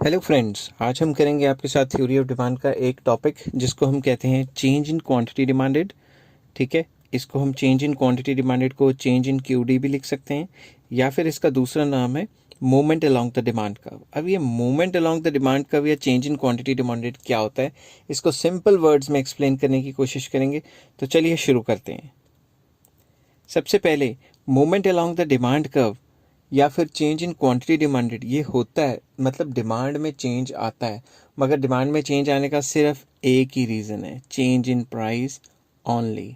Hello friends, आज हम करेंगे आपके साथ थ्योरी ऑफ डिमांड का एक टॉपिक जिसको हम कहते हैं चेंज इन क्वांटिटी डिमांडेड। ठीक है, इसको हम चेंज इन क्वांटिटी डिमांडेड को चेंज इन क्यूडी भी लिख सकते हैं, या फिर इसका दूसरा नाम है movement along the demand curve. अब ये movement along the demand curve या चेंज इन क्वांटिटी डिमांडेड क्या होता है, इसको सिंपल वर्ड्स में एक्सप्लेन करने की कोशिश करेंगे। तो चलिए शुरू करते हैं। सबसे पहले movement along the demand curve या फिर चेंज इन क्वांटिटी डिमांडेड ये होता है, मतलब डिमांड में चेंज आता है, मगर डिमांड में चेंज आने का सिर्फ एक ही रीज़न है, चेंज इन प्राइस ओनली।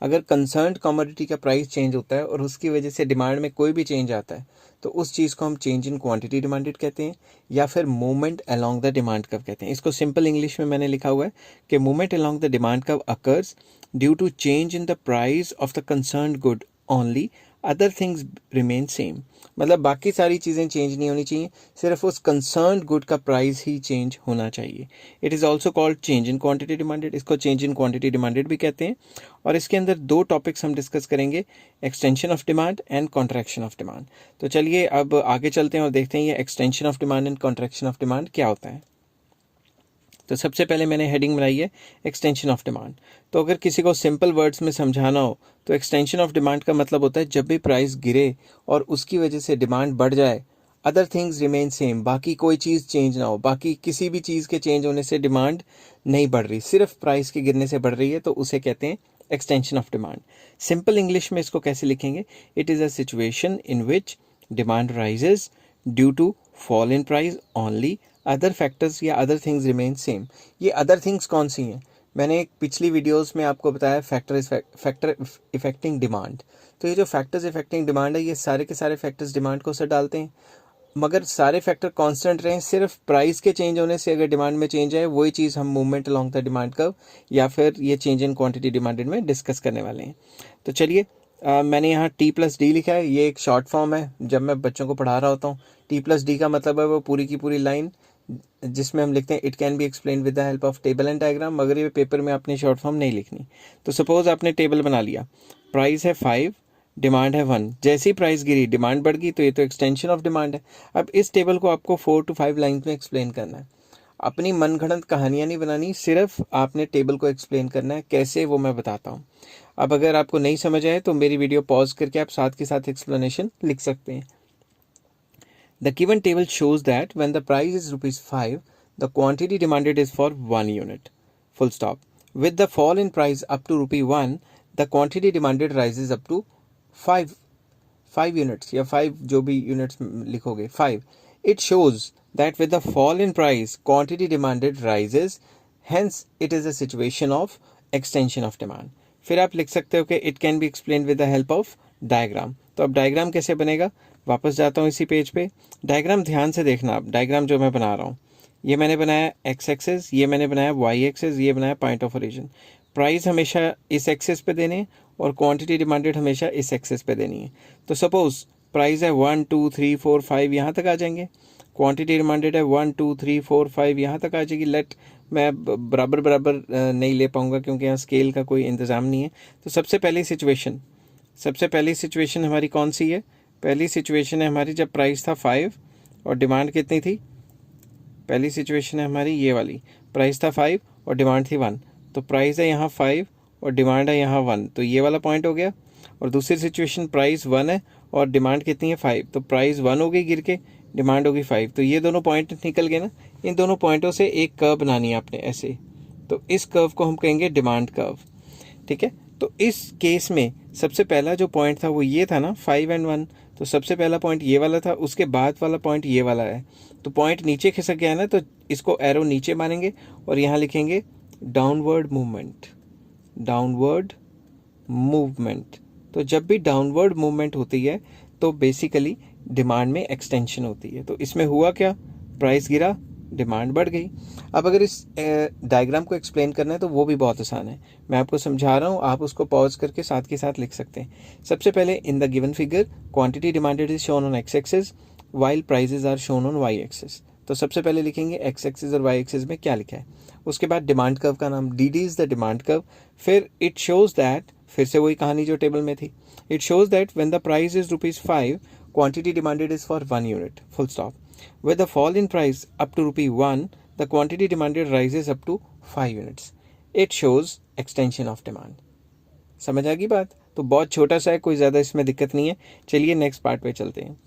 अगर कंसर्न्ड कमोडिटी का प्राइस चेंज होता है और उसकी वजह से डिमांड में कोई भी चेंज आता है तो उस चीज़ को हम चेंज इन क्वांटिटी डिमांडेड कहते हैं, या फिर movement along the demand curve कहते हैं। इसको सिंपल इंग्लिश में मैंने लिखा हुआ है कि movement along the demand curve occurs due to change in the price of the concerned good only, other things remain same. मतलब बाकी सारी चीज़ें चेंज नहीं होनी चाहिए, सिर्फ उस कंसर्न्ड गुड का प्राइस ही चेंज होना चाहिए। It is also called change in quantity demanded, इसको चेंज इन क्वांटिटी डिमांडेड भी कहते हैं। और इसके अंदर दो टॉपिक्स हम डिस्कस करेंगे, extension of demand and contraction of demand. तो चलिए अब आगे चलते हैं और देखते हैं ये extension of demand and contraction of demand क्या होता है। तो सबसे पहले मैंने हेडिंग बनाई है एक्सटेंशन ऑफ डिमांड। तो अगर किसी को सिंपल वर्ड्स में समझाना हो तो एक्सटेंशन ऑफ डिमांड का मतलब होता है जब भी प्राइस गिरे और उसकी वजह से डिमांड बढ़ जाए, अदर थिंग्स रिमेन सेम, बाकी कोई चीज़ चेंज ना हो, बाकी किसी भी चीज़ के चेंज होने से डिमांड नहीं बढ़ रही, सिर्फ प्राइस के गिरने से बढ़ रही है, तो उसे कहते हैं extension of demand. Simple English में इसको कैसे लिखेंगे, it is a situation in which demand rises due to fall in price only, other factors या अदर थिंग्स रिमेन सेम। ये अदर थिंग्स कौन सी हैं? मैंने एक पिछली वीडियोस में आपको बताया फैक्टर इफेक्टिंग डिमांड। तो ये जो फैक्टर्स इफेक्टिंग डिमांड है, ये सारे के सारे फैक्टर्स डिमांड को असर डालते हैं, मगर सारे फैक्टर कांस्टेंट रहें, सिर्फ प्राइस के चेंज होने से अगर डिमांड में चेंज आए, वही चीज़ हम movement along the demand curve या फिर ये चेंज इन क्वांटिटी डिमांडेड में डिस्कस करने वाले हैं। तो चलिए, मैंने यहाँ T+D लिखा है, ये एक शॉर्ट फॉर्म है। जब मैं बच्चों को पढ़ा रहा होता हूँ, T+D का मतलब है वो पूरी की पूरी लाइन जिसमें हम लिखते हैं it can be explain with the help of table and diagram, मगर ये पेपर में आपने शॉर्ट फॉर्म नहीं लिखनी। तो सपोज आपने टेबल बना लिया, प्राइस है 5, डिमांड है 1, जैसी प्राइस गिरी डिमांड बढ़ गई, तो ये तो एक्सटेंशन ऑफ डिमांड है। अब इस टेबल को आपको 4 to 5 लाइन में एक्सप्लेन करना है, अपनी मनगढ़ंत कहानियाँ नहीं बनानी, सिर्फ आपने टेबल को एक्सप्लेन करना है। कैसे, वो मैं बताता हूँ। अब अगर आपको नहीं समझ आए तो मेरी वीडियो पॉज करके आप साथ के साथ एक्सप्लेनेशन लिख सकते हैं। The given table shows that when the price is ₹5, the quantity demanded is for 1 unit. Full stop. With the fall in price up to ₹1, the quantity demanded rises up to 5 units या 5 जो भी units लिखोगे 5. It shows that with the fall in price, quantity demanded rises. Hence, it is a situation of extension of demand. फिर आप लिख सकते हो कि it can be explained with the help of diagram. तो अब डायग्राम कैसे बनेगा, वापस जाता हूँ इसी पेज पे। डायग्राम ध्यान से देखना, आप डायग्राम जो मैं बना रहा हूँ, ये मैंने बनाया एक्स एक्सेस, ये मैंने बनाया वाई एक्सेस, ये बनाया पॉइंट ऑफ ओरिजिन। प्राइस हमेशा इस एक्सेस पे देने और क्वांटिटी डिमांडेड हमेशा इस एक्सेस पे देनी है। तो सपोज प्राइस है 1 2 3 4 5, यहाँ तक आ जाएंगे। क्वांटिटी डिमांडेड है 1 2 3 4 5, यहाँ तक आ जाएगी। लेट मैं बराबर बराबर नहीं ले पाऊंगा क्योंकि यहाँ स्केल का कोई इंतज़ाम नहीं है। तो सबसे पहली सिचुएशन हमारी कौन सी है? पहली सिचुएशन है हमारी जब प्राइस था 5 और डिमांड कितनी थी? पहली सिचुएशन है हमारी ये वाली, प्राइस था 5 और डिमांड थी 1। तो प्राइस है यहाँ 5 और डिमांड है यहाँ 1, तो ये वाला पॉइंट हो गया। और दूसरी सिचुएशन प्राइस 1 है और डिमांड कितनी है 5, तो प्राइस 1 हो गई गिर के, डिमांड होगी 5। तो ये दोनों पॉइंट निकल गए ना। इन दोनों पॉइंटों से एक कर्व बनानी है आपने ऐसे, तो इस कर्व को हम कहेंगे डिमांड कर्व। ठीक है, तो इस केस में सबसे पहला जो पॉइंट था वो ये था ना, 5 and 1। तो सबसे पहला पॉइंट ये वाला था, उसके बाद वाला पॉइंट ये वाला है। तो पॉइंट नीचे खिसक गया है ना, तो इसको एरो नीचे मारेंगे और यहाँ लिखेंगे डाउनवर्ड मूवमेंट। तो जब भी डाउनवर्ड मूवमेंट होती है तो बेसिकली डिमांड में एक्सटेंशन होती है। तो इसमें हुआ क्या, प्राइस गिरा, डिमांड बढ़ गई। अब अगर इस डायग्राम को एक्सप्लेन करना है तो वो भी बहुत आसान है, मैं आपको समझा रहा हूँ, आप उसको पॉज करके साथ के साथ लिख सकते हैं। सबसे पहले in the given figure quantity demanded is shown on X axis while prices are shown on Y axis. तो सबसे पहले लिखेंगे एक्स एक्सिस और वाई एक्सिस में क्या लिखा है। उसके बाद डिमांड कर्व का नाम D D is the demand curve. फिर इट शोज दैट, फिर से वही कहानी जो टेबल में थी, it shows that when the price is ₹5, quantity demanded is for 1 unit, full stop. With the fall in price up to rupee 1, the quantity demanded rises up to 5 units. It shows extension of demand. समझ आ गई बात? तो बहुत छोटा सा है, कोई ज़्यादा इसमें दिक्कत नहीं है. चलिए नेक्स्ट पार्ट पे चलते हैं.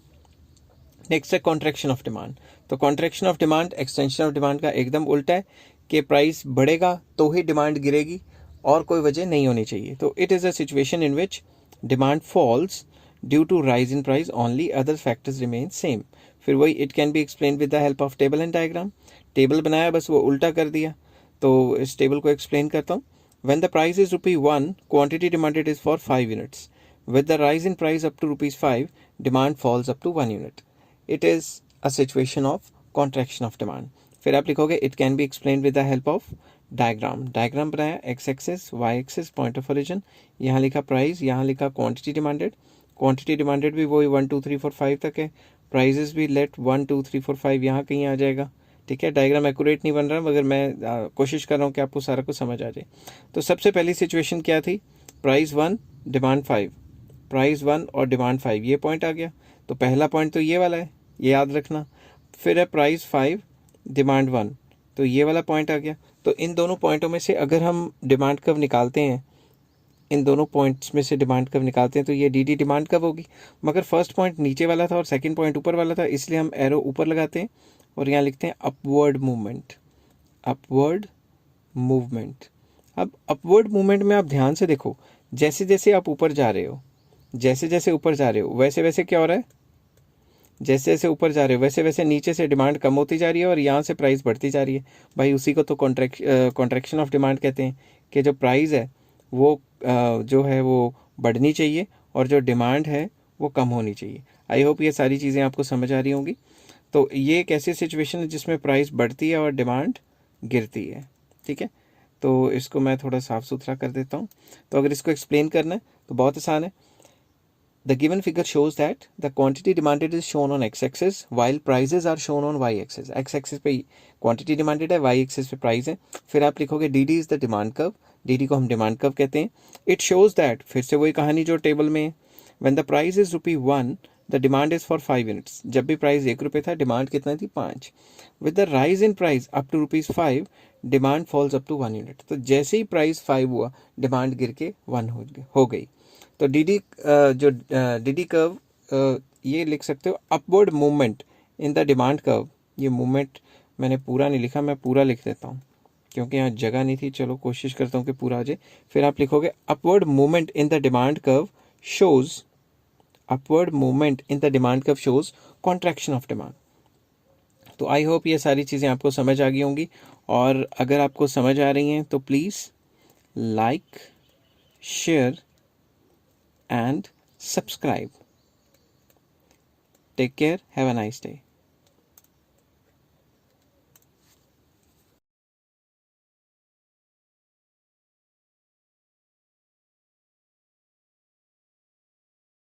नेक्स्ट है कॉन्ट्रैक्शन ऑफ डिमांड. तो contraction of demand extension of demand का एकदम उल्टा है कि प्राइस बढ़ेगा तो ही डिमांड गिरेगी और कोई वजह नहीं होनी चाहिए. तो it is a situation in which demand falls due to rise in price, only other factors remain same. फिर वही it can be explain with the help of table and diagram. Table बनाया, बस वो उल्टा कर दिया. तो इस टेबल को एक्सप्लेन करता हूँ. When the price is rupee 1, quantity demanded is for 5 units. With the rise in price up to rupees 5, demand falls up to 1 unit. It is a situation of contraction of demand. फिर आप लिखोगे it can be explained with the help of diagram. Diagram बनाया, x axis, y axis, point of origin. यहाँ लिखा price, यहाँ लिखा quantity demanded. Quantity demanded भी वही 1 2 3 4 5 तक है. Prices भी let 1 2 3 4 5 यहाँ कहीं आ जाएगा. ठीक है, डायग्राम एक्यूरेट नहीं बन रहा मगर मैं कोशिश कर रहा हूँ कि आपको सारा कुछ समझ आ जाए. तो सबसे पहली सिचुएशन क्या थी? Price 1 demand 5. प्राइस 1 और डिमांड 5, ये पॉइंट आ गया. तो पहला पॉइंट तो ये वाला है, ये याद रखना. फिर है प्राइस 5 डिमांड 1, तो ये वाला पॉइंट आ गया. तो इन दोनों पॉइंटों में से अगर हम डिमांड कर्व निकालते हैं, इन दोनों पॉइंट्स में से डिमांड कर्व निकालते हैं तो ये डी डिमांड कर्व होगी. मगर फर्स्ट पॉइंट नीचे वाला था और सेकंड पॉइंट ऊपर वाला था, इसलिए हम एरो ऊपर लगाते हैं और यहाँ लिखते हैं अपवर्ड मूवमेंट. Upward movement. अब अपवर्ड मूवमेंट में आप ध्यान से देखो, जैसे जैसे आप ऊपर जा रहे हो, जैसे जैसे ऊपर जा रहे हो वैसे वैसे क्या हो रहा है? जैसे जैसे ऊपर जा रहे हो वैसे वैसे नीचे से डिमांड कम होती जा रही है और यहाँ से प्राइस बढ़ती जा रही है. भाई उसी को तो कॉन्ट्रैक्शन ऑफ डिमांड कहते हैं कि जो प्राइस है वो जो है वो बढ़नी चाहिए और जो डिमांड है वो कम होनी चाहिए. आई होप ये सारी चीज़ें आपको समझ आ रही होंगी. तो ये एक ऐसी सिचुएशन है जिसमें प्राइस बढ़ती है और डिमांड गिरती है. ठीक है, तो इसको मैं थोड़ा साफ सुथरा कर देता हूँ. तो अगर इसको एक्सप्लेन करना है तो बहुत आसान है. The given figure shows that the quantity demanded is shown on X axis while prices are shown on Y axis. X axis पे क्वांटिटी डिमांडेड है, वाई एक्सिस पे प्राइस है. फिर आप लिखोगे D D is the demand curve. D D को हम demand curve कहते हैं. इट शोज दैट, फिर से वही कहानी जो टेबल में है, when the price is rupee 1 the demand is for 5 units. जब भी प्राइस 1 रुपये था, डिमांड कितना थी? 5. With the rise in price up to rupees 5, demand falls up to 1 unit. तो जैसे ही प्राइस 5 हुआ, डिमांड गिर के 1 हो गई. तो डीडी जो डीडी कर्व ये लिख सकते हो upward movement in the demand curve. ये मूवमेंट मैंने पूरा नहीं लिखा, मैं पूरा लिख देता हूँ क्योंकि यहाँ जगह नहीं थी. चलो कोशिश करता हूँ कि पूरा आ जाए. फिर आप लिखोगे upward movement in the demand curve shows, upward movement in the demand curve shows contraction of demand. तो आई होप ये सारी चीज़ें आपको समझ आ गई होंगी. और अगर आपको समझ आ रही हैं तो please like, share and subscribe. Take care. Have a nice day.